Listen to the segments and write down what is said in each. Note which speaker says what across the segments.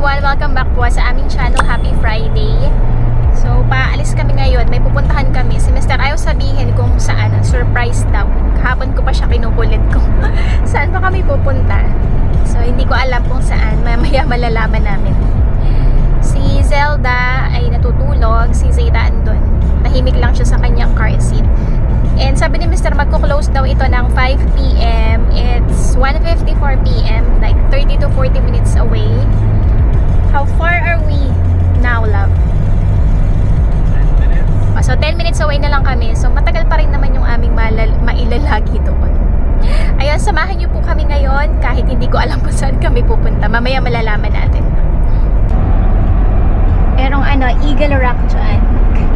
Speaker 1: everyone! Welcome back po sa aming channel. Happy Friday! So, paalis kami ngayon. May pupuntahan kami. Si Mr. ayaw sabihin kung saan. Surprise daw. Kahapon ko pa siya kinukulit kung saan pa kami pupunta. So, hindi ko alam kung saan. Mamaya malalaman namin. Si Zelda ay natutulog. Si Zeta andun. Tahimik lang siya sa kanyang car seat. And sabi ni Mr. magko-close daw ito ng 5 PM. It's 1:54 PM. Like 30 to 40 minutes away. How far are we now, love?
Speaker 2: 10 minutes.
Speaker 1: So 10 minutes away na lang kami. So matagal pa rin naman yung aming mailalagi doon. Ayun, samahan niyo po kami ngayon kahit hindi ko alam kung saan kami pupunta. Mamaya malalaman natin. Merong Eagle Rock dyan.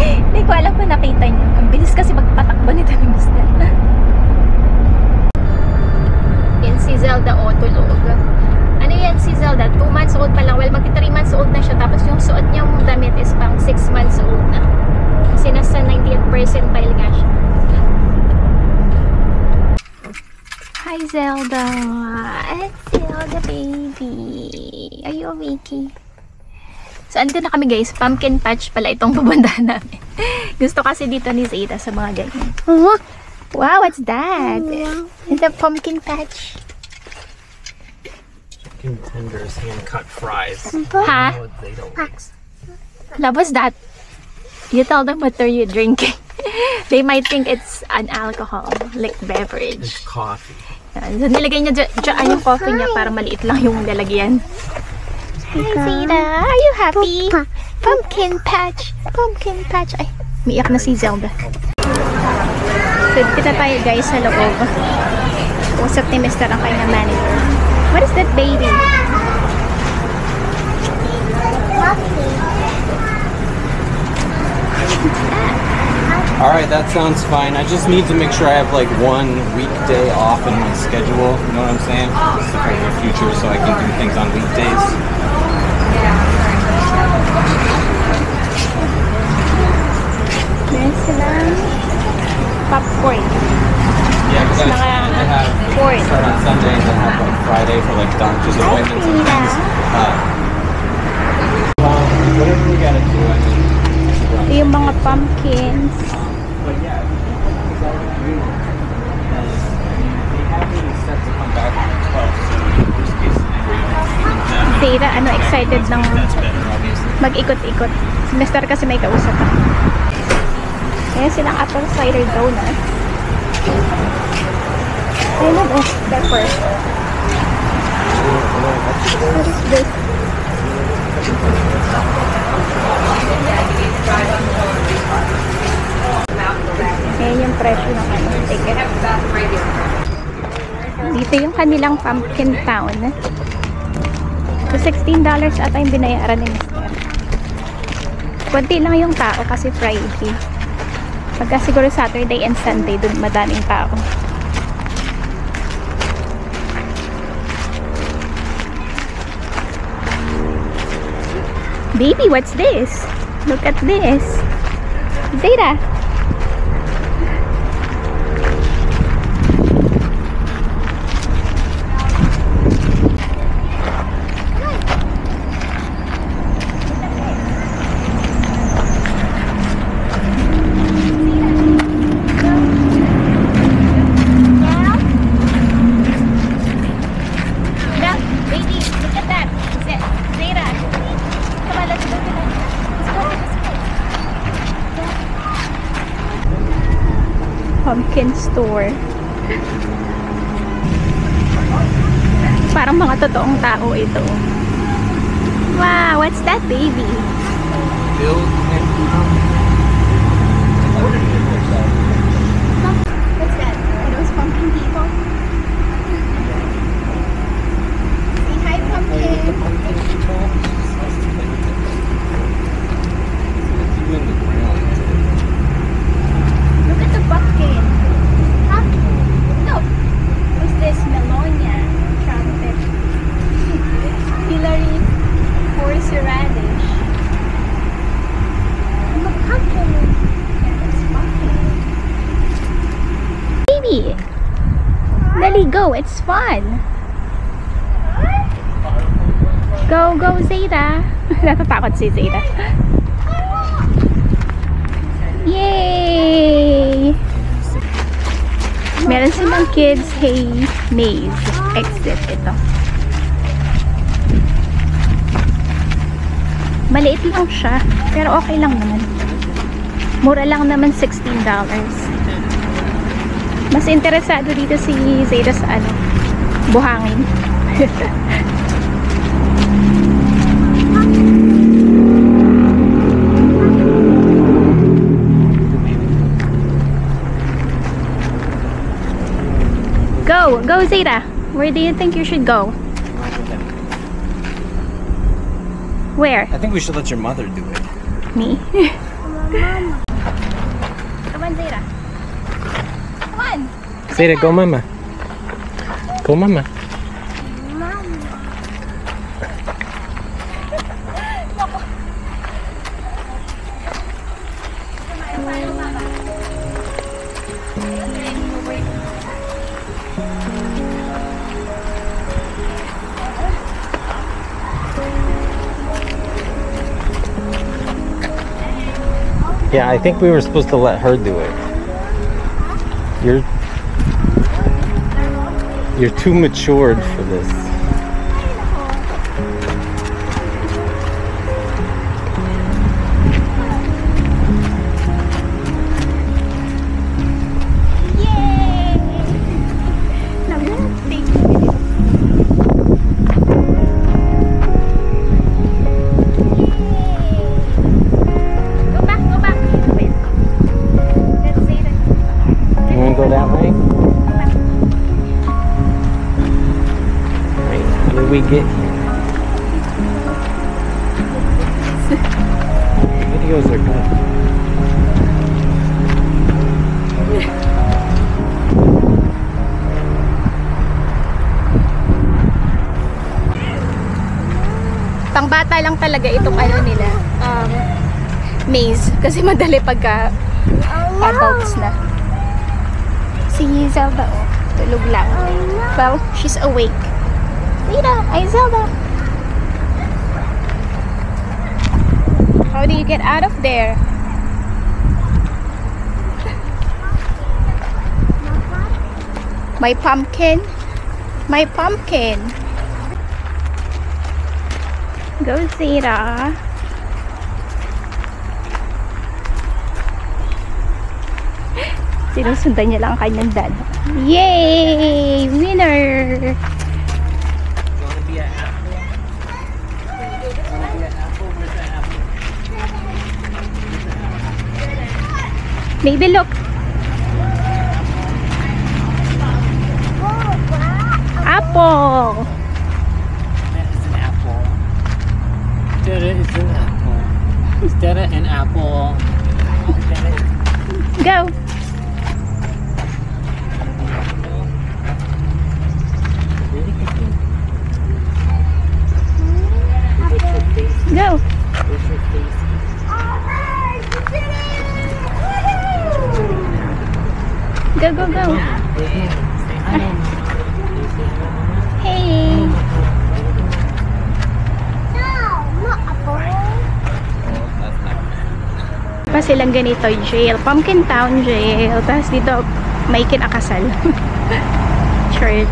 Speaker 1: Hindi ko alam kung nakita niyo. Ang bilis kasi magpatakbo nito ni Mr. Yan si Zelda, tulog. Ano yan si Zelda? 2 months old pa lang. Well, magti 3 months old na siya. Tapos yung suot niyang damit is pang 6 months old na. Kasi nasa 90th percentile nga siya. Hi, Zelda. It's Zelda, baby. Are you awake? So, andito na kami guys. Pumpkin patch pala itong pupuntahan namin. Gusto kasi dito ni Zeta sa mga ganyan. Wow, what's that? It's a pumpkin patch.
Speaker 2: Chicken tenders, hand-cut fries.
Speaker 1: Ha?
Speaker 2: No, they don't like.
Speaker 1: Love, what's that? You tell them what are you drinking. They might think it's an alcohol, like beverage.
Speaker 2: It's coffee.
Speaker 1: So, nilagay niya dyan yung coffee niya para maliit lang yung lalagyan. Hi, Zeta. Are you happy? Pumpkin patch. Pumpkin patch. Ay, umiyak na si Zelda. So, kita tayo guys sa loob. Usap ni Mr. ang kanyang manager. What is that, baby?
Speaker 2: Alright, that sounds fine. I just need to make sure I have like 1 weekday off in my schedule. You know what I'm saying? Just for the future so I can do things on weekdays.
Speaker 1: Meron silang popcorn.
Speaker 2: Yeah, because I have
Speaker 1: corn.
Speaker 2: start on Sunday and then have like Friday for like doctor's appointments and things. Whatever we gotta do, I mean.
Speaker 1: Ito yung mga pumpkins.
Speaker 2: But yeah, it's all green. And they have me set to come back on the 12th, so worst case scenario.
Speaker 1: Zeta, excited ng
Speaker 2: That's better, obviously.
Speaker 1: mag-ikot-ikot. Si Mr. kasi may kausap ako. Ayan silang apple cider donut. I love it. Pepper. What is this? Ayan yung presyo ng ticket. Dito yung kanilang pumpkin town. So $16 ata yung binayaran ni Mr. Kunti lang yung tao kasi Friday. Pagka siguro Saturday and Sunday, dun madaming tao. Baby, what's this? Look at this. Zeta. Pumpkin store. Parang mga totoong tao ito. Wow, what's that, baby?
Speaker 2: Bill and
Speaker 1: What's that? Are those pumpkin people? Say hi, pumpkin. Look at the pumpkin. Huh? Look. What's this? Melonia. Trumpet. Hillary. Horseradish. I'm a pumpkin. It's pumpkin. Baby. Let it go. It's fun. Go, go, Zeta! Natatakot si Zeta. Yay! Meron silang kids hay maze exit ito. Maliit lang siya, pero okay lang naman. Mura lang naman, $16. Mas interesado dito si Zeta sa ano, buhangin. Go! Go, Zeta! Where do you think you should go? Where?
Speaker 2: I think we should let your mother do it.
Speaker 1: Me? Come on, Zeta. Come on!
Speaker 2: Zeta, go mama. Go mama. Yeah, I think we were supposed to let her do it. You're too matured for this.
Speaker 1: Yay! Go back, go back. Wait. Let's see it.
Speaker 2: You want to go that way?
Speaker 1: Go back.
Speaker 2: Wait, how did we get here? The videos are good. Pangbata lang talaga itong ano nila, maze. Kasi madali pagka adults na. Si Zelda, oh, tulog lang. Well, she's awake. Zeta, ay Zelda. How do you get out of there? My pumpkin. My pumpkin. Go, Zeta. Sinusundan niya lang ang kanyang dad. Yay! Winner! Maybe look. Apple. It's an apple. Dada is an apple. Is Dada an apple?
Speaker 1: Go. Go. Go, go, go. Hey. Pa silang ganito, jail. Pumpkin Town Jail. Tapos dito, may kinakasal. Church.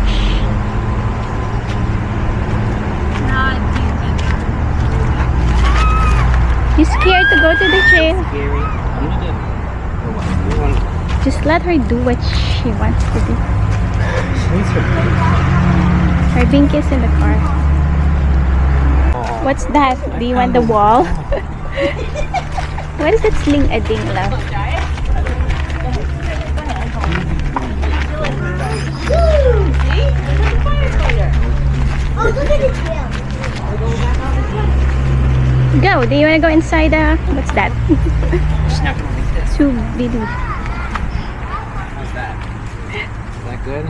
Speaker 1: You scared to go to the jail?
Speaker 2: Scary. I'm gonna
Speaker 1: Just let her do what she wants to do. Her binky is in the car. What's that? Do you want the wall? What is that sling-a-ding, love? Go! Do you want to go inside the... What's that?
Speaker 2: She's not gonna make this.
Speaker 1: Scooby-Doo.
Speaker 2: How's that? Is that good?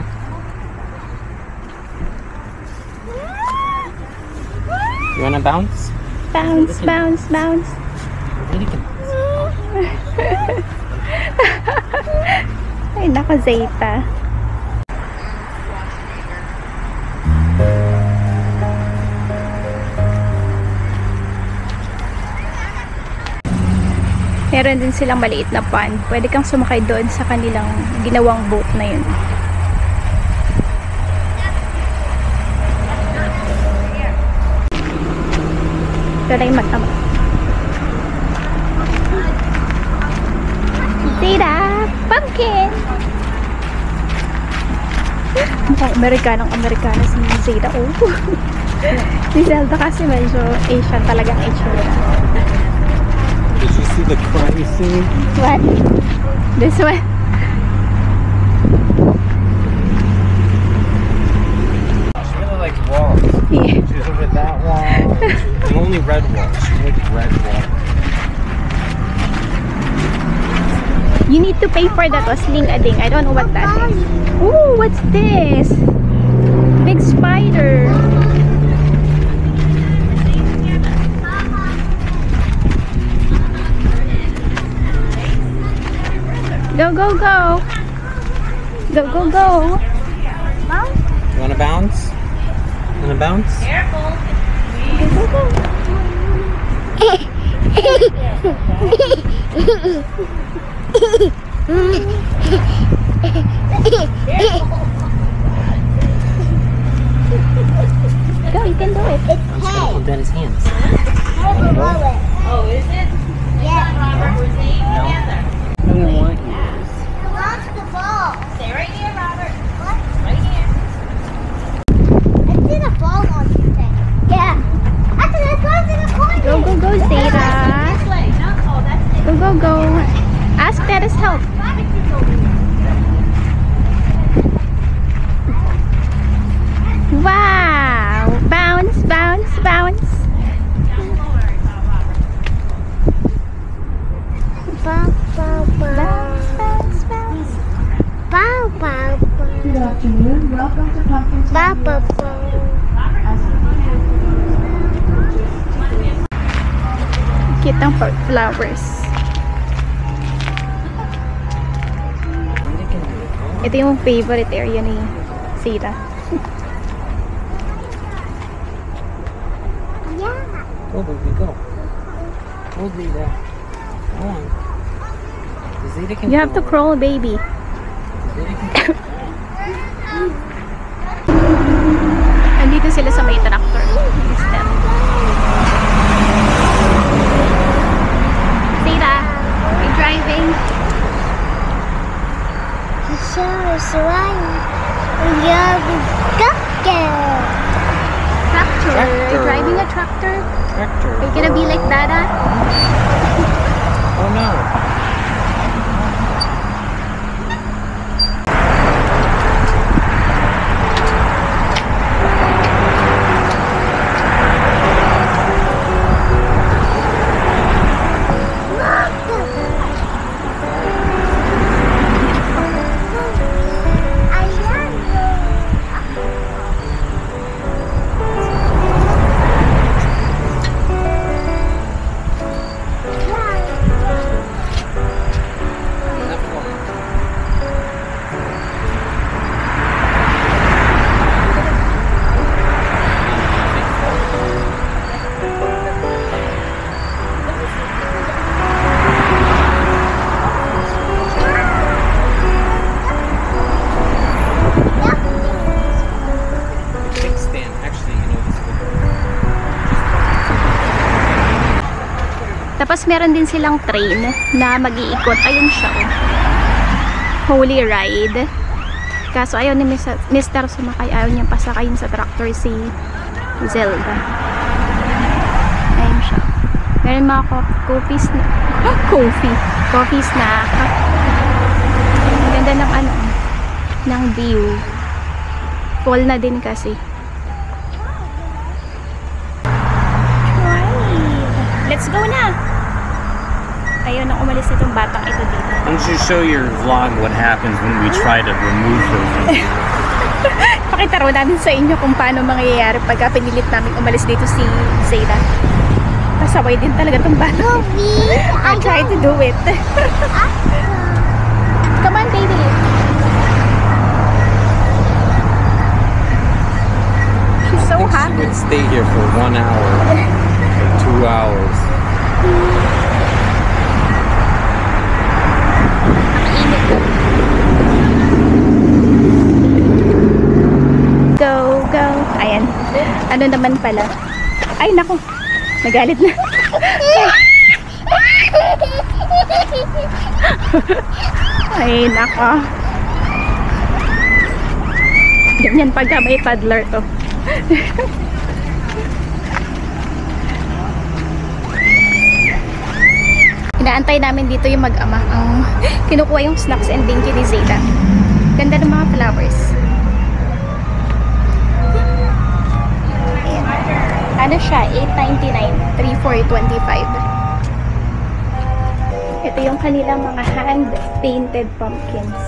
Speaker 2: You wanna bounce?
Speaker 1: Bounce, bounce, bounce. Ay, nako, Zeta.
Speaker 2: Meron din silang maliit na pond. Pwede kang sumakay doon sa kanilang ginawang boat na yun. Ito na yung mag-ama. Zeta! Pumpkin! Mukhang Amerikanong-Amerikana si Zeta. Oh! Si Zelda kasi medyo Asian talagang itsura.
Speaker 3: Did you see the crying scene?
Speaker 2: What? This one?
Speaker 3: She really likes walls.
Speaker 2: Yeah.
Speaker 3: She's over that wall. The only red wall. She likes red wall.
Speaker 2: You need to pay for that. Sling-a-ding. I don't know what that is. Ooh, what's this? Big spider. Go, go, go. Go, go, go.
Speaker 3: You wanna bounce? Wanna bounce?
Speaker 2: Go, go, go. Go, you can do it.
Speaker 3: I'm just gonna hold down his hands.
Speaker 4: Oh, is it? Yeah.
Speaker 3: No. I don't want you.
Speaker 4: Lost the ball.
Speaker 1: Stay right here, Robert.
Speaker 4: What?
Speaker 1: Right here.
Speaker 4: I see the ball on your thing. Yeah. I think it's going to the corner.
Speaker 2: Go, go, go, Zeta.
Speaker 1: This way. No, oh, that's it.
Speaker 2: Go, go, go. Ask Daddy's help. Wow. Bounce, bounce, bounce.
Speaker 4: Bow, bow, bow.
Speaker 2: Bounce, bounce, bounce.
Speaker 4: Bow, bow, bow.
Speaker 5: Good afternoon. Welcome to Pumpkin
Speaker 4: Bow,
Speaker 5: Town.
Speaker 4: bow, bow.
Speaker 2: Cute ang flowers. Ito yung favorite area ni Zeta.
Speaker 4: Yeah.
Speaker 3: Go, baby, go. Go, Zeta. Come on. Zeta can
Speaker 2: You have to
Speaker 3: go.
Speaker 2: crawl, baby.
Speaker 3: Zeta can
Speaker 2: Andito sila sa may tractor. Step. Zeta, you're driving.
Speaker 4: The show is right. Yeah, the cupcake.
Speaker 2: Tractor.
Speaker 3: Tractor.
Speaker 2: You're driving a tractor.
Speaker 3: Tractor.
Speaker 2: Are you gonna be like Dada?
Speaker 3: Oh no.
Speaker 4: I love
Speaker 3: Kickstand. Actually, you know this
Speaker 2: Tapos meron din silang train na mag-iikot. Ayun siya. Oh. Holy Ride. Kaso ayaw ni Mr. sumakay. Ayaw niyang pasakayin sa tractor si Zelda. Ayun siya. Meron mga coffee snack. Coffee snack. Ganda ng ano. Ng view. Fall na din kasi. Let's go na! Ayaw nang umalis itong batang ito dito.
Speaker 3: Why don't you show your vlog what happens when we try to remove her from here?
Speaker 2: Pakita raw namin sa inyo kung paano mangyayari pagka pinilit namin umalis dito si Zeta. Pasaway din talaga itong bata. I try to do it. Come on, baby. She's so
Speaker 3: I think she
Speaker 2: happy.
Speaker 3: would stay here for 1 hour or 2 hours.
Speaker 2: Ano naman pala? Ay, naku. Nagalit na. Ay, nako. Ganyan pagka may toddler to. Inaantay namin dito yung mag-ama. Ang kinukuha yung snacks and binky ni Zeta. Ganda ng mga flowers. Ayan. Ano siya? $8.99. 3 for $25. Ito yung kanilang mga hand-painted pumpkins.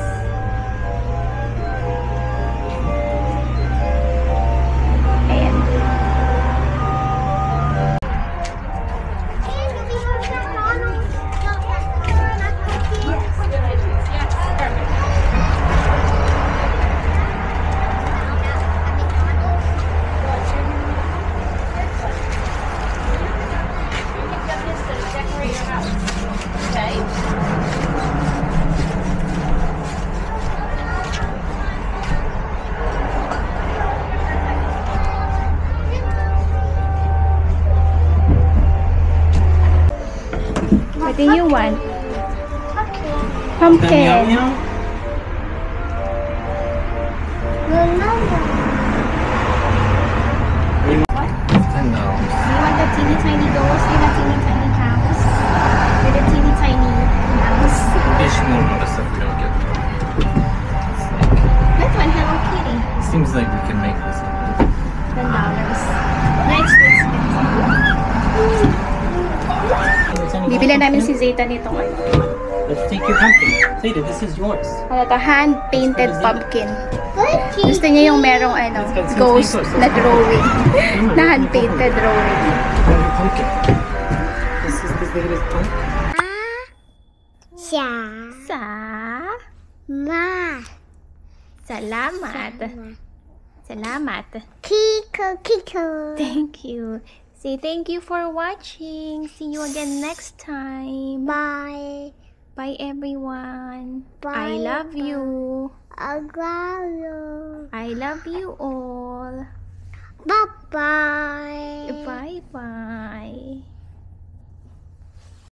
Speaker 2: Ayan. What do you want? Pumpkin.
Speaker 3: $10.
Speaker 2: Do you want the teeny tiny ghost? Do you want teeny tiny house? With a teeny tiny mouse?
Speaker 3: Additional other stuff we don't get.
Speaker 2: That one, Hello Kitty.
Speaker 3: Seems like we can make this.
Speaker 2: $10. Next, bibili namin si Zeta nitong ano.
Speaker 3: Let's take your pumpkin. Zeta, this is yours.
Speaker 2: Ano to? Hand-painted pumpkin. Gusto niya yung merong ano, ghost na drawing. Na hand-painted drawing.
Speaker 3: Your pumpkin. This is Zeta's pumpkin.
Speaker 4: Sa.
Speaker 2: Sa?
Speaker 4: Ma.
Speaker 2: Salamat. Salamat.
Speaker 4: Kiko.
Speaker 2: Thank you. Say thank you for watching. See you again next time.
Speaker 4: Bye.
Speaker 2: Bye everyone.
Speaker 4: Bye.
Speaker 2: I love you.
Speaker 4: Agalo.
Speaker 2: I love you all.
Speaker 4: Bye-bye.
Speaker 2: Bye bye.